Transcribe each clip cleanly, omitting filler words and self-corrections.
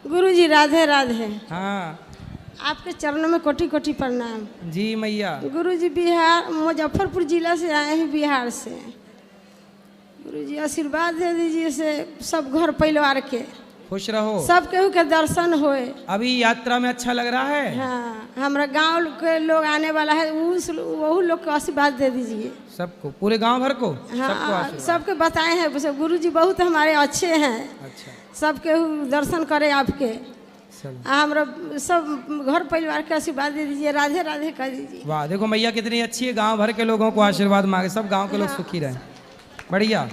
गुरुजी राधे राधे। हाँ आपके चरणों में कोटि कोटि प्रणाम। जी मैया। गुरुजी बिहार मुजफ्फरपुर जिला से आए हैं, बिहार से। गुरुजी आशीर्वाद दे दीजिए से सब घर परिवार के खुश रहो, सब केहू के दर्शन होए। अभी यात्रा में अच्छा लग रहा है। हाँ, हमारा गांव के लोग आने वाला है, वही लोग को आशीर्वाद दे दीजिए। सबको, पूरे गांव भर को? सबको हाँ, आशीर्वाद। सबके बताए हैं गुरुजी बहुत हमारे अच्छे हैं। अच्छा, सब केहू दर्शन करे आपके। चलो। हमारा सब घर परिवार के आशीर्वाद दे दीजिए, राधे राधे कर दीजिए। वाह, देखो मैया कितनी अच्छी है, गांव भर के लोगों को आशीर्वाद मांगे, सब गांव के लोग सुखी रहे। बढ़िया।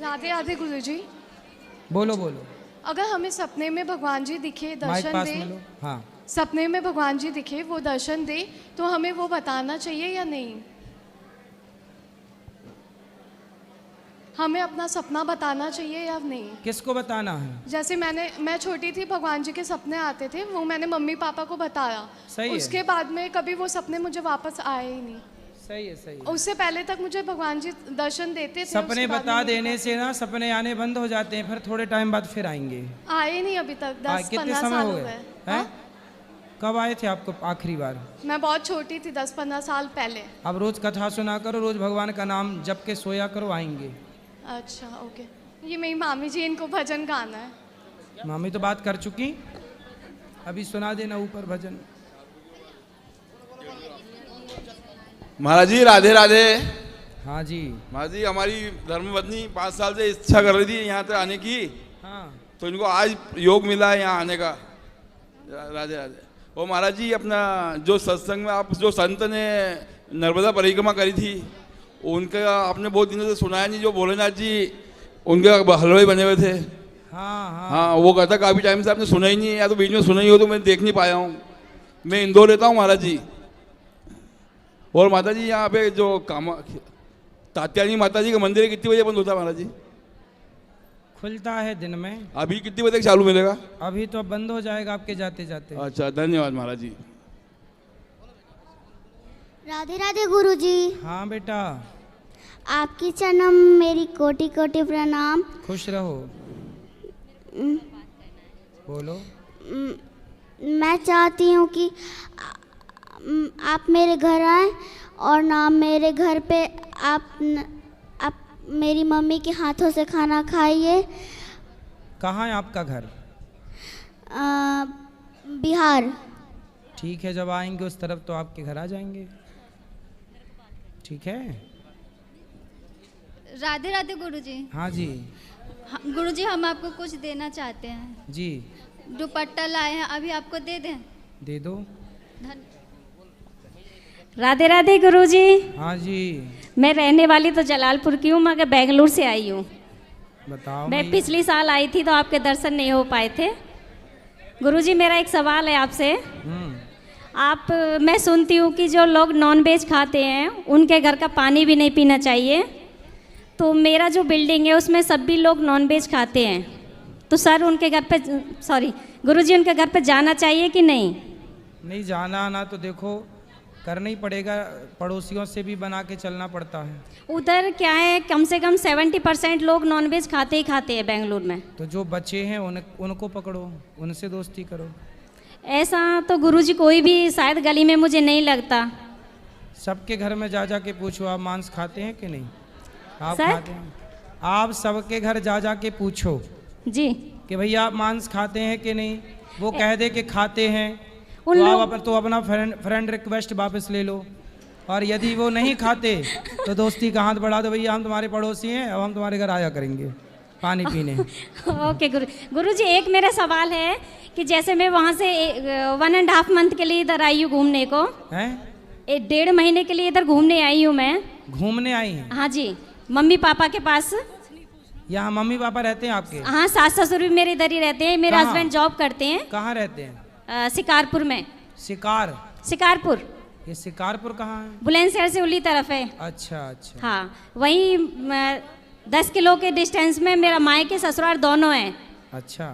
राधे राधे गुरुजी। बोलो बोलो। अगर हमें सपने में भगवान जी दिखे, माइक दर्शन पास दे, में लो। हाँ, सपने में भगवान जी दिखे, वो दर्शन दे, तो हमें वो बताना चाहिए या नहीं? हमें अपना सपना बताना चाहिए या नहीं? किसको बताना है? जैसे मैं छोटी थी, भगवान जी के सपने आते थे, वो मैंने मम्मी पापा को बताया। सही है। उसके बाद में कभी वो सपने मुझे वापस आए ही नहीं। सही है, सही है। उससे पहले तक मुझे भगवान जी दर्शन देते थे। सपने उसके बाद बता में नहीं देने से ना सपने आने बंद हो जाते हैं, फिर थोड़े टाइम बाद फिर आएंगे। आए नहीं अभी तक, 10-15 कितने समय साल हो हो गए गए। हैं? कब आए थे आपको आखिरी बार? मैं बहुत छोटी थी, 10-15 साल पहले। अब रोज कथा सुना करो, रोज भगवान का नाम जप के सोया करो, आएंगे। अच्छा, ओके। ये मेरी मामी जी, इनको भजन गाना है। मामी तो बात कर चुकी, अभी सुना देना ऊपर भजन। महाराज जी राधे राधे। हाँ जी। महाराज जी, हमारी धर्मपत्नी 5 साल से इच्छा कर रही थी यहाँ तक आने की, हाँ, तो इनको आज योग मिला है यहाँ आने का। राधे राधे। और महाराज जी, अपना जो सत्संग में आप जो संत ने नर्मदा परिक्रमा करी थी, उनका आपने बहुत दिनों से सुनाया नहीं। जो भोलेनाथ जी उनके हलवाई बने हुए थे। हाँ हाँ हाँ, वो कहता काफ़ी टाइम से आपने सुना ही नहीं है, या तो बीच में सुना ही हो तो मैं देख नहीं पाया हूँ। मैं इंदौर रहता हूँ महाराज जी। और माता जी, यहाँ पे जो तात्यानी माता जी का मंदिर है, कितनी बजे बंद होता है महाराज जी? खुलता है दिन में। अभी कितनी बजे तक चालू मिलेगा? अभी तो अब बंद हो जाएगा आपके जाते जाते। अच्छा, धन्यवाद महाराज जी। राधे राधे गुरुजी। हाँ बेटा। आपकी चरणों मेरी कोटि कोटि प्रणाम। खुश रहो। बोलो। मैं चाहती हूँ कि आप मेरे घर आए और ना मेरे घर पे आप मेरी मम्मी के हाथों से खाना खाइए। कहाँ है आपका घर? बिहार। ठीक है, जब आएंगे उस तरफ तो आपके घर आ जाएंगे। ठीक है। राधे राधे गुरुजी। हाँ जी। गुरुजी, हम आपको कुछ देना चाहते हैं जी। दुपट्टा लाए हैं, अभी आपको दे दें? दे दो। राधे राधे गुरुजी। हाँ जी। मैं रहने वाली तो जलालपुर की हूँ, मगर बेंगलुरु से आई हूँ। बताओ। मैं पिछली साल आई थी तो आपके दर्शन नहीं हो पाए थे। गुरुजी, मेरा एक सवाल है आपसे। मैं सुनती हूँ कि जो लोग नॉन वेज खाते हैं उनके घर का पानी भी नहीं पीना चाहिए। तो मेरा जो बिल्डिंग है उसमें सभी लोग नॉन वेज खाते हैं, तो सर उनके घर पे, सॉरी गुरुजी, उनके घर पे जाना चाहिए कि नहीं? नहीं जाना आना तो देखो करना ही पड़ेगा, पड़ोसियों से भी बना के चलना पड़ता है। उधर क्या है, कम से कम 70% लोग नॉनवेज खाते ही खाते हैं बेंगलुरु में। तो जो बच्चे हैं उनको पकड़ो, उनसे दोस्ती करो। ऐसा तो गुरुजी कोई भी शायद गली में मुझे नहीं लगता। सबके घर में जा जा के पूछो, आप मांस खाते हैं कि नहीं? आप सर? खाते हैं? आप सबके घर जा जा के पूछो जी कि भैया आप मांस खाते हैं कि नहीं। वो कह दे कि खाते हैं उन तो लोग आप तो अपना फ्रेंड रिक्वेस्ट वापस ले लो। और यदि वो नहीं खाते तो दोस्ती का हाथ बढ़ा दो, भैया हम तुम्हारे पड़ोसी हैं, अब हम तुम्हारे घर आया करेंगे पानी पीने। ओके गुरुजी, एक मेरा सवाल है कि जैसे मैं वहाँ से 1.5 मंथ के लिए इधर आई हूँ घूमने को। हैं? 1.5 महीने के लिए इधर घूमने आई हूँ मैं। घूमने आई हैं? हाँ जी, मम्मी पापा के पास। यहाँ मम्मी पापा रहते हैं आपके? हाँ, सास ससुर भी मेरे इधर ही रहते हैं। मेरे कहाँ? हस्बैंड जॉब करते हैं। कहाँ रहते हैं? शिकारपुर में। शिकारपुर। ये शिकारपुर कहाँ है? बुलंदशहर से उली तरफ है। अच्छा अच्छा। हाँ, वहीं 10 किलो के डिस्टेंस में मेरा मायके ससुराल दोनों हैं। अच्छा।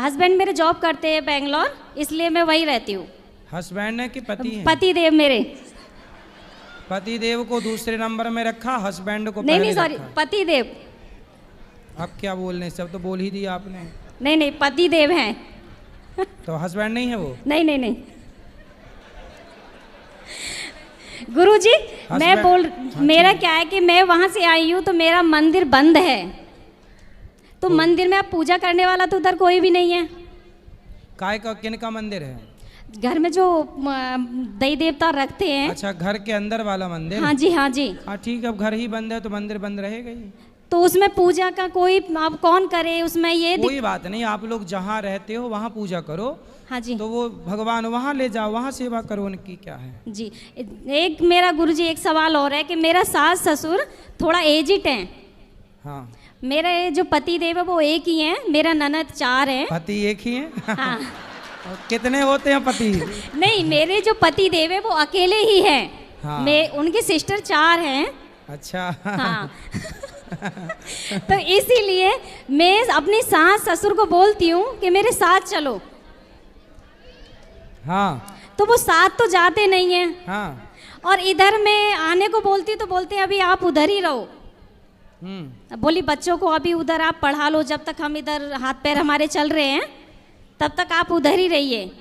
हस्बैंड मेरे जॉब करते हैं बेंगलोर, इसलिए मैं वहीं रहती हूँ। हस्बैंड है कि पति है? पति देव मेरे। पति देव को दूसरे नंबर में रखा, हस्बैंड को नहीं पहले नहीं, सॉरी, रखा। पति देव। अब क्या बोलने, सब तो बोल ही दिया आपने। नहीं नहीं, पति देव हैं। तो हस्बैंड नहीं है वो? नहीं नहीं नहीं गुरुजी, मैं मेरा क्या है कि मैं वहाँ से आई हूँ तो मेरा मंदिर बंद है, तो मंदिर में अब पूजा करने वाला तो उधर कोई भी नहीं है। काय का, किन का मंदिर है? घर में जो देवी देवता रखते हैं। अच्छा, घर के अंदर वाला मंदिर? हाँ जी हाँ जी। हाँ ठीक है, अब घर ही बंद है तो मंदिर बंद रहेगा ही। तो उसमें पूजा का कोई अब कौन करे उसमें, ये कोई बात नहीं, आप लोग जहाँ रहते हो वहाँ पूजा करो। हाँ जी। तो वो भगवान वहाँ ले जाओ, वहाँ सेवा करो उनकी, क्या है जी। एक मेरा गुरुजी एक सवाल और है कि मेरा सास ससुर थोड़ा एजिड हैं। हाँ। मेरे जो पति देव है वो एक ही हैं, मेरा ननद 4 हैं। पति एक ही है? हाँ। और कितने होते हैं पति? नहीं, मेरे जो पति देव है वो अकेले ही हैं। हाँ। मैं उनकी सिस्टर 4 हैं। अच्छा। हाँ। तो इसीलिए मैं अपनी सास ससुर को बोलती हूँ कि मेरे साथ चलो। हाँ। तो वो साथ तो जाते नहीं हैं। हाँ। और इधर मैं आने को बोलती तो बोलते हैं अभी आप उधर ही रहो। बोली बच्चों को अभी उधर आप पढ़ा लो, जब तक हम इधर हाथ पैर हमारे चल रहे हैं तब तक आप उधर ही रहिए।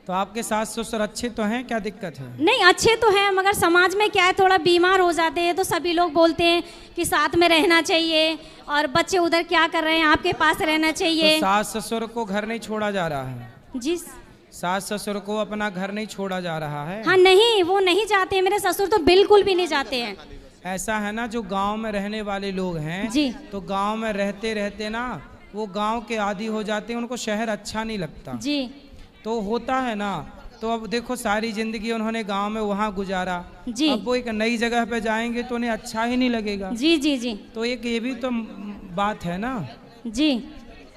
तो आपके सास ससुर अच्छे तो हैं, क्या दिक्कत है? नहीं, अच्छे तो हैं, मगर समाज में क्या है, थोड़ा बीमार हो जाते हैं तो सभी लोग बोलते हैं कि साथ में रहना चाहिए, और बच्चे उधर क्या कर रहे हैं, आपके पास रहना चाहिए। तो सास ससुर को घर नहीं छोड़ा जा रहा है? जी। सास ससुर को अपना घर नहीं छोड़ा जा रहा है? हाँ नहीं, वो नहीं जाते हैं, मेरे ससुर तो बिल्कुल भी नहीं जाते हैं। ऐसा है ना, जो गांव में रहने वाले लोग हैं जी, तो गांव में रहते रहते ना वो गांव के आदी हो जाते हैं, उनको शहर अच्छा नहीं लगता जी। तो होता है ना। तो अब देखो, सारी जिंदगी उन्होंने गांव में वहाँ गुजारा जी। अब वो एक नई जगह पे जाएंगे तो उन्हें अच्छा ही नहीं लगेगा। जी जी जी। तो एक ये भी तो बात है ना। जी।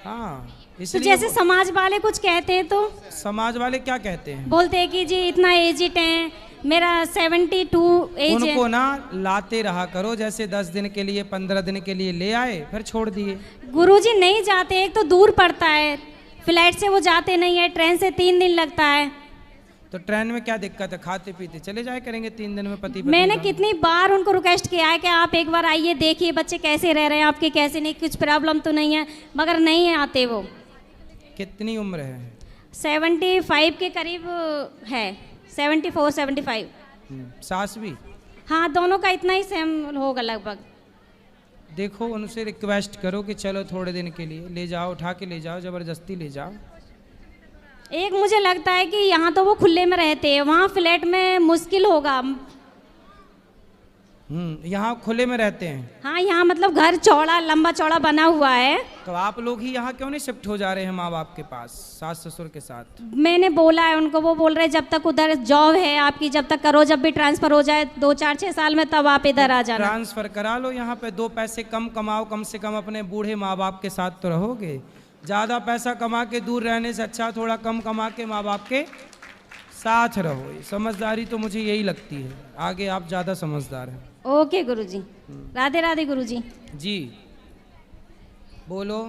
हाँ, तो इसलिए जैसे समाज वाले कुछ कहते हैं तो समाज वाले क्या कहते हैं? बोलते हैं कि जी इतना एजिड है, मेरा 72 एज है। उनको ना लाते रहा करो, जैसे 10 दिन के लिए 15 दिन के लिए ले आए फिर छोड़ दिए। गुरुजी नहीं जाते, एक तो दूर पड़ता है, फ्लाइट से वो जाते नहीं है, ट्रेन से 3 दिन लगता है। तो ट्रेन में क्या दिक्कत है, खाते पीते चले जाए करेंगे 3 दिन में पति पत्नी। मैंने कितनी बार उनको रिक्वेस्ट किया है कि आप एक बार आइए, देखिए बच्चे कैसे रह रहे हैं आपके, कैसे नहीं, कुछ प्रॉब्लम तो नहीं है, मगर नहीं आते वो। कितनी उम्र है? 75 के करीब है, 74 75। सास भी? हाँ, दोनों का इतना ही सेम होगा लगभग। देखो, उनसे रिक्वेस्ट करो कि चलो थोड़े दिन के लिए ले जाओ, उठा के ले जाओ, जबरदस्ती ले जाओ। एक मुझे लगता है कि यहाँ तो वो खुले में रहते हैं, वहाँ फ्लैट में मुश्किल होगा। यहाँ खुले में रहते हैं? हाँ, यहाँ मतलब घर चौड़ा, लंबा चौड़ा बना हुआ है। तो आप लोग ही यहाँ क्यों नहीं शिफ्ट हो जा रहे हैं माँ बाप के पास, सास ससुर के साथ? मैंने बोला है उनको, वो बोल रहे जब तक उधर जॉब है आपकी, जब तक करो, जब भी ट्रांसफर हो जाए 2 4 6 साल में तब आप इधर आ जाना। ट्रांसफर करा लो, यहाँ पे 2 पैसे कम कमाओ, कम से कम अपने बूढ़े माँ बाप के साथ तो रहोगे। ज़्यादा पैसा कमा के दूर रहने से अच्छा थोड़ा कम कमा के माँ बाप के साथ रहो। समझदारी तो मुझे यही लगती है, आगे आप ज़्यादा समझदार हैं। ओके गुरुजी, राधे राधे गुरुजी। जी बोलो,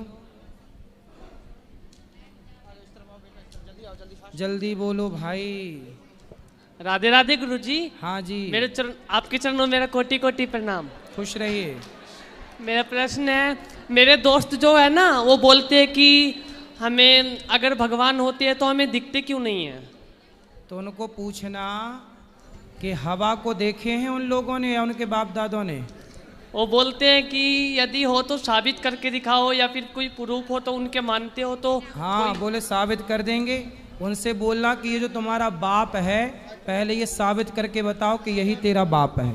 जल्दी बोलो भाई। राधे राधे गुरुजी। हाँ जी। मेरे चरण, आपके चरणों में मेरा कोटि कोटि प्रणाम। खुश रहिए। मेरा प्रश्न है, मेरे दोस्त जो है ना वो बोलते हैं कि हमें अगर भगवान होते हैं तो हमें दिखते क्यों नहीं है? तो उनको पूछना कि हवा को देखे हैं उन लोगों ने या उनके बाप दादों ने? वो बोलते हैं कि यदि हो तो साबित करके दिखाओ, या फिर कोई प्रूफ हो तो उनके मानते हो तो। हाँ, बोले साबित कर देंगे। उनसे बोलना कि ये जो तुम्हारा बाप है पहले ये साबित करके बताओ कि यही तेरा बाप है।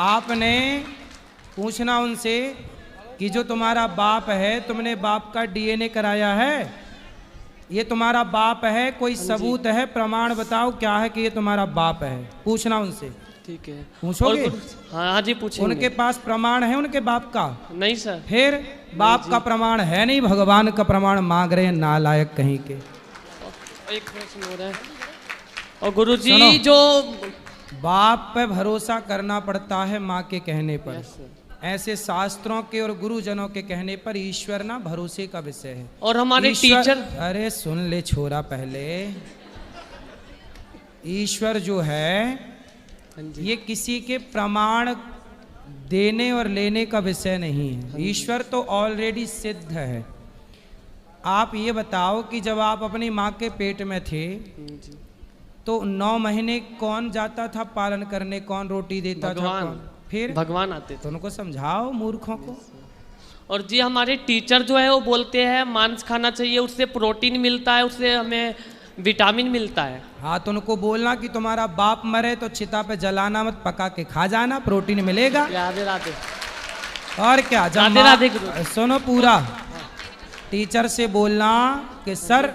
आपने पूछना उनसे कि जो तुम्हारा बाप है, तुमने बाप का डीएनए कराया है? ये तुम्हारा बाप है, कोई सबूत है, प्रमाण बताओ क्या है कि ये तुम्हारा बाप है। पूछना उनसे। ठीक है, पूछोगे? हाँ जी पूछेंगे। उनके पास प्रमाण है उनके बाप का? नहीं सर। फिर बाप का प्रमाण है नहीं, भगवान का प्रमाण मांग रहे हैं, नालायक कहीं के। एक प्रश्न हो रहा है, और गुरुजी जो बाप पे भरोसा करना पड़ता है माँ के कहने पर, ऐसे शास्त्रों के और गुरुजनों के कहने पर ईश्वर ना भरोसे का विषय है। और हमारे टीचर, अरे सुन ले छोरा, पहले ईश्वर जो है ये किसी के प्रमाण देने और लेने का विषय नहीं है, ईश्वर तो ऑलरेडी सिद्ध है। आप ये बताओ कि जब आप अपनी माँ के पेट में थे तो 9 महीने कौन जाता था पालन करने, कौन रोटी देता था, भगवान। कौन? फिर भगवान आते थे। तो उनको समझाओ मूर्खों को। और जी हमारे टीचर जो है वो बोलते हैं मांस खाना चाहिए, उससे प्रोटीन मिलता है, उससे हमें विटामिन मिलता है। हाँ, तो उनको बोलना कि तुम्हारा बाप मरे तो चिता पे जलाना मत, पका के खा जाना, प्रोटीन मिलेगा। राधे राधे। और क्या, जब राधे राधे गुरु। सुनो पूरा, टीचर से बोलना कि सर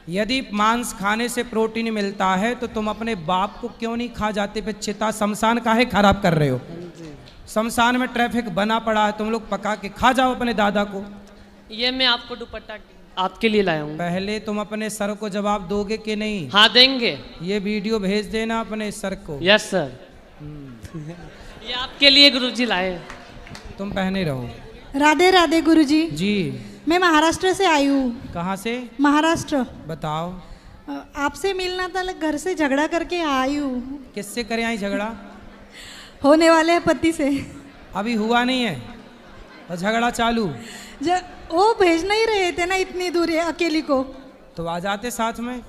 यदि मांस खाने से प्रोटीन मिलता है तो तुम अपने बाप को क्यों नहीं खा जाते, फिर चिता शमशान काहे खराब कर रहे हो? शमशान में ट्रैफिक बना पड़ा है, तुम लोग पका के खा जाओ अपने दादा को। ये मैं आपको दुपट्टा आपके लिए लाया हूँ। पहले तुम अपने सर को जवाब दोगे कि नहीं? हाँ देंगे। ये वीडियो भेज देना अपने सर को। Yes sir. ये आपके लिए गुरुजी लाए। तुम पहने रहो। राधे राधे गुरुजी। जी। मैं महाराष्ट्र से आई हूँ। कहाँ से? महाराष्ट्र। बताओ। आपसे मिलना था, घर से झगड़ा करके आई हूँ। किससे करे आई झगड़ा? होने वाले हैं पति से। अभी हुआ नहीं है और झगड़ा चालू? वो भेज नहीं रहे थे ना इतनी दूर अकेली को, तो आ जाते साथ में।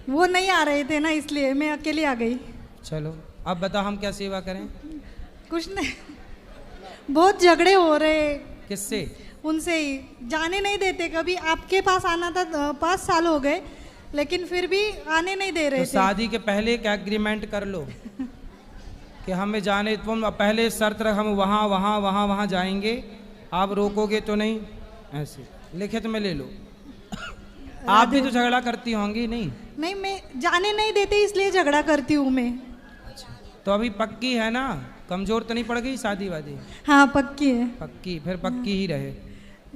वो नहीं आ रहे थे ना, इसलिए मैं अकेली आ गई। चलो अब बताओ हम क्या सेवा करें? कुछ नहीं, बहुत झगड़े हो रहे। किससे? उनसे ही, जाने नहीं देते। कभी आपके पास आना था, 5 साल हो गए, लेकिन फिर भी आने नहीं दे रहे तो थे। शादी के पहले एक एग्रीमेंट कर लो कि हमें जाने, तुम पहले शर्त रख, हम वहाँ वहाँ वहाँ वहाँ जाएंगे, आप रोकोगे तो नहीं, ऐसे लिखित में ले लो। आप भी तो झगड़ा करती होंगी? नहीं, मैं जाने नहीं देते इसलिए झगड़ा करती हूँ मैं। तो अभी पक्की है ना, कमजोर तो नहीं पड़ गई शादी वादी? हाँ पक्की है। पक्की, फिर पक्की ही रहे।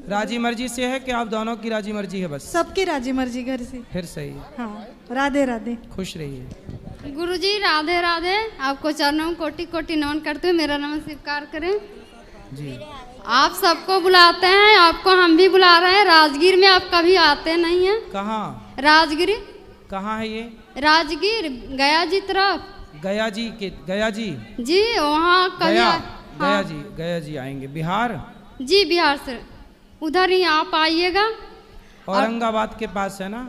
राजी मर्जी से है कि आप दोनों की राजी मर्जी है? बस सबकी राजी मर्जी घर से। फिर सही है। हाँ, राधे राधे। खुश रहिए। गुरुजी राधे राधे। आपको चरणों में कोटि कोटि नमन करते हुए मेरा नाम स्वीकार करें। जी। आप सबको बुलाते हैं, आपको हम भी बुला रहे हैं। राजगीर में आप कभी आते नहीं हैं। कहाँ? राजगिरी। कहाँ है ये? राजगीर, गया जी तरफ। गया जी के? गया जी जी वहाँ कभी गया, हाँ। गया जी, गया जी आएंगे। बिहार? जी बिहार से, उधर ही आप आइएगा। औरंगाबाद के पास है ना?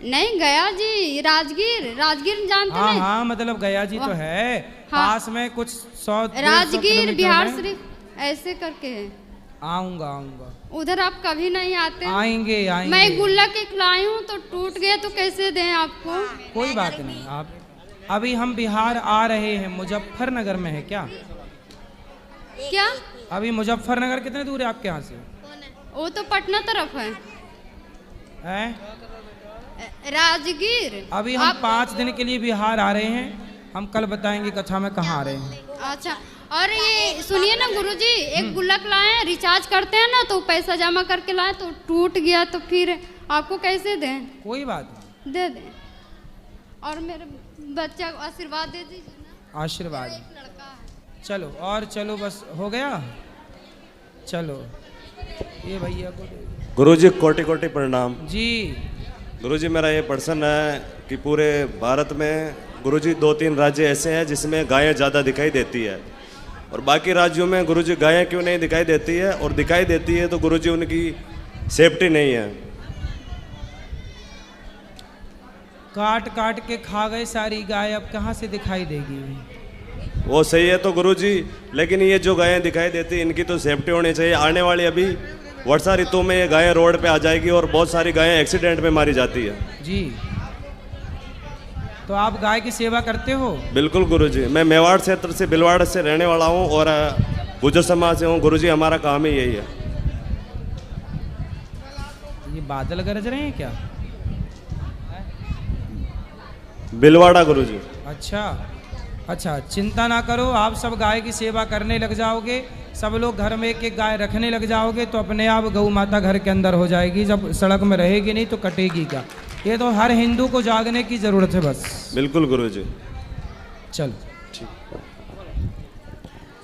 नहीं गया जी, राजगीर। राजगीर जानते हाँ हैं? हाँ, मतलब गया जी तो है हाँ। पास में, कुछ 100 राजगीर बिहार शरीफ ऐसे करके है। आऊंगा आऊंगा। उधर आप कभी नहीं आते। आएंगे आएंगे। मैं गुल्लक एक लाई हूँ तो टूट गया, तो कैसे दें आपको? कोई बात नहीं। आप अभी हम बिहार आ रहे हैं, मुजफ्फरनगर में है क्या? क्या? अभी मुजफ्फरनगर कितने दूर है आपके यहाँ से? वो तो पटना तरफ है। हैं? राजगीर। अभी हम 5 दिन के लिए बिहार आ रहे हैं, हम कल बताएंगे कथा में कहाँ आ रहे हैं। अच्छा, और ये सुनिए ना गुरुजी, एक गुल्लक लाए, रिचार्ज करते हैं ना, तो पैसा जमा करके लाए तो टूट गया, तो फिर आपको कैसे दें? कोई बात नहीं, दे दें। और मेरे बच्चा को आशीर्वाद दे दीजिए ना। आशीर्वाद। एक लड़का है। चलो और चलो, बस हो गया। चलो ये भैया को दे दो। गुरुजी कोटि कोटि प्रणाम। जी। गुरुजी मेरा ये प्रश्न है कि पूरे भारत में गुरुजी 2-3 राज्य ऐसे हैं जिसमें गायें ज़्यादा दिखाई देती है, और बाकी राज्यों में गुरुजी गायें क्यों नहीं दिखाई देती है, और दिखाई देती है तो गुरुजी उनकी सेफ्टी नहीं है। काट काट के खा गए सारी गाय, अब कहाँ से दिखाई देगी? वो सही है तो गुरुजी, लेकिन ये जो गायें दिखाई देती है इनकी तो सेफ्टी होनी चाहिए। आने वाली अभी वर्षा ऋतु में ये गायें रोड पे आ जाएगी और बहुत सारी गायें एक्सीडेंट में मारी जाती है। जी। तो आप गाय की सेवा करते हो? बिल्कुल गुरुजी, मैं मेवाड़ क्षेत्र से, भिलवाड़ा से रहने वाला हूँ और गुर्जर समाज से हूँ। गुरुजी हमारा काम ही यही है। ये बादल गरज रहे हैं क्या? भिलवाड़ा गुरुजी। अच्छा अच्छा, चिंता ना करो, आप सब गाय की सेवा करने लग जाओगे, सब लोग घर में एक एक गाय रखने लग जाओगे तो अपने आप गौ माता घर के अंदर हो जाएगी। जब सड़क में रहेगी नहीं तो कटेगी क्या? ये तो हर हिंदू को जागने की जरूरत है बस। बिल्कुल गुरुजी। चलो।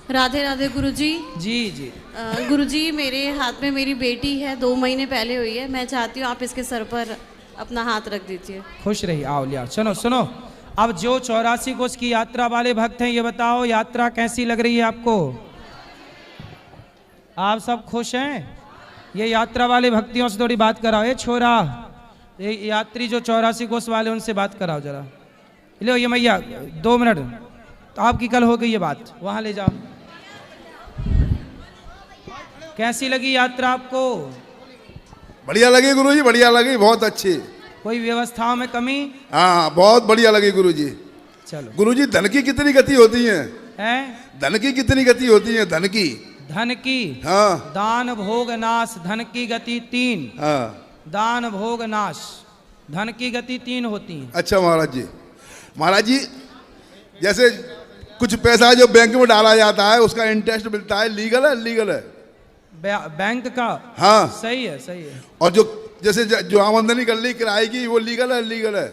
राधे राधे गुरुजी। जी जी। गुरुजी मेरे हाथ में मेरी बेटी है, 2 महीने पहले हुई है। मैं चाहती हूँ आप इसके सर पर अपना हाथ रख दीजिए। खुश रही। आओ लिया। सुनो सुनो, अब जो 84 कोस की यात्रा वाले भक्त हैं, ये बताओ यात्रा कैसी लग रही है आपको? आप सब खुश हैं? ये यात्रा वाले भक्तियों से थोड़ी बात कराओ। ये छोरा, ये यात्री जो 84 कोस वाले, उनसे बात कराओ जरा। लो ये मैया 2 मिनट, तो आपकी कल हो गई ये बात, वहां ले जाओ। कैसी लगी यात्रा आपको? बढ़िया लगी गुरुजी, बढ़िया लगी, बहुत अच्छी। कोई व्यवस्थाओं में कमी? हाँ बहुत बढ़िया लगी गुरुजी। चलो गुरुजी, धन की कितनी गति होती है? हैं? धन की कितनी गति होती है? धन की? धन की? हाँ। दान भोग नाश, धन की गति 3। हाँ। दान भोग नाश, धन की गति 3 होती है। अच्छा महाराज जी, महाराज जी जैसे कुछ पैसा जो बैंक में डाला जाता है उसका इंटरेस्ट मिलता है, लीगल है? लीगल है बैंक का? हाँ सही है, सही है। और जो जैसे जो आमदनी कर ली किराए की, वो लीगल है? लीगल है?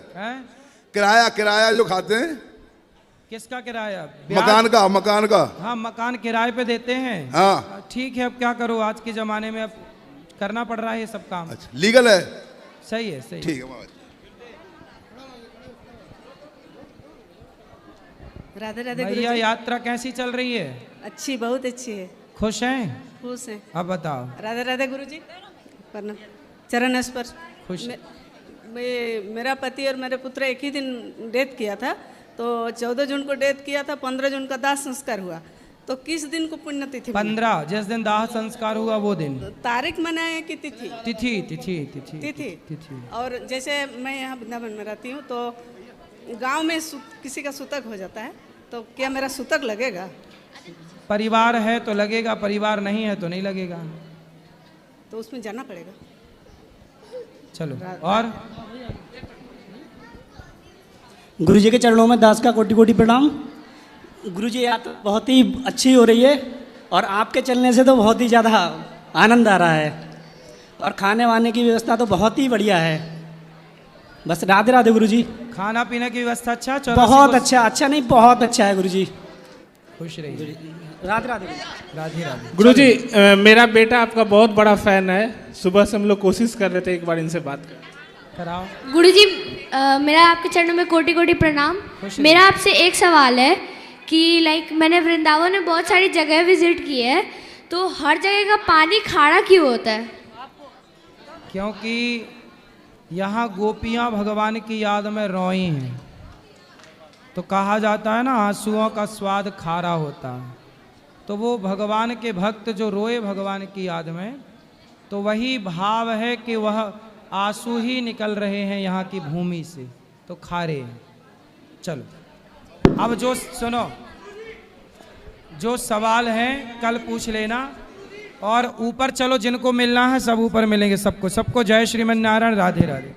किराया, किराया जो खाते हैं। किसका किराया? मकान का, मकान का। हाँ, मकान किराए पे देते हैं। हाँ ठीक है, अब क्या करो, आज के जमाने में अब करना पड़ रहा है ये सब काम। अच्छा, लीगल है? सही है, सही। ठीक है महाराज। राधे राधे भैया, गुरुजी। यात्रा कैसी चल रही है? अच्छी, बहुत अच्छी है। खुश हैं? खुश हैं। अब बताओ। राधे राधे गुरुजी। प्रणाम। चरण स्पर्श। खुश? मेरा पति और मेरे पुत्र एक ही दिन डेथ किया था, तो 14 जून को डेथ किया था, 15 जून का दाह संस्कार हुआ। तो किस दिन को पुण्यतिथि? 15, जिस दिन दाह संस्कार हुआ वो दिन। तारीख मनाए कि तिथि? तिथि, तिथि, तिथि, तिथि। तिथि। और जैसे मैं यहाँ वृंदावन में रहती हूँ, तो गांव में किसी का सूतक हो जाता है, तो क्या मेरा सूतक लगेगा? परिवार है तो लगेगा, परिवार नहीं है तो नहीं लगेगा। तो उसमें जाना पड़ेगा। चलो। और गुरुजी के चरणों में दास का कोटि कोटि प्रणाम। गुरुजी, यात्रा बहुत ही अच्छी हो रही है और आपके चलने से तो बहुत ही ज़्यादा आनंद आ रहा है, और खाने वाने की व्यवस्था तो बहुत ही बढ़िया है। बस राधे राधे गुरुजी। खाना पीने की व्यवस्था अच्छा? बहुत अच्छा। अच्छा नहीं, बहुत अच्छा है गुरुजी। खुश रहिए। राधे राधे। राधे राधे। गुरुजी, मेरा बेटा आपका बहुत बड़ा फैन है। सुबह से हम लोग कोशिश कर रहे थे एक बार इनसे बात कराओ। गुरुजी, मेरा आपके चरणों में कोटि कोटि प्रणाम। मेरा आपसे एक सवाल है कि मैंने वृंदावन में बहुत सारी जगह विजिट की है, तो हर जगह का पानी खारा क्यों होता है? क्योंकि यहाँ गोपियाँ भगवान की याद में रोई हैं, तो कहा जाता है ना, आंसुओं का स्वाद खारा होता है। तो वो भगवान के भक्त जो रोए भगवान की याद में, तो वही भाव है कि वह आंसू ही निकल रहे हैं यहाँ की भूमि से, तो खारे हैं। चलो, अब जो सुनो, जो सवाल है कल पूछ लेना, और ऊपर चलो, जिनको मिलना है सब ऊपर मिलेंगे। सबको जय श्रीमन नारायण। राधे राधे।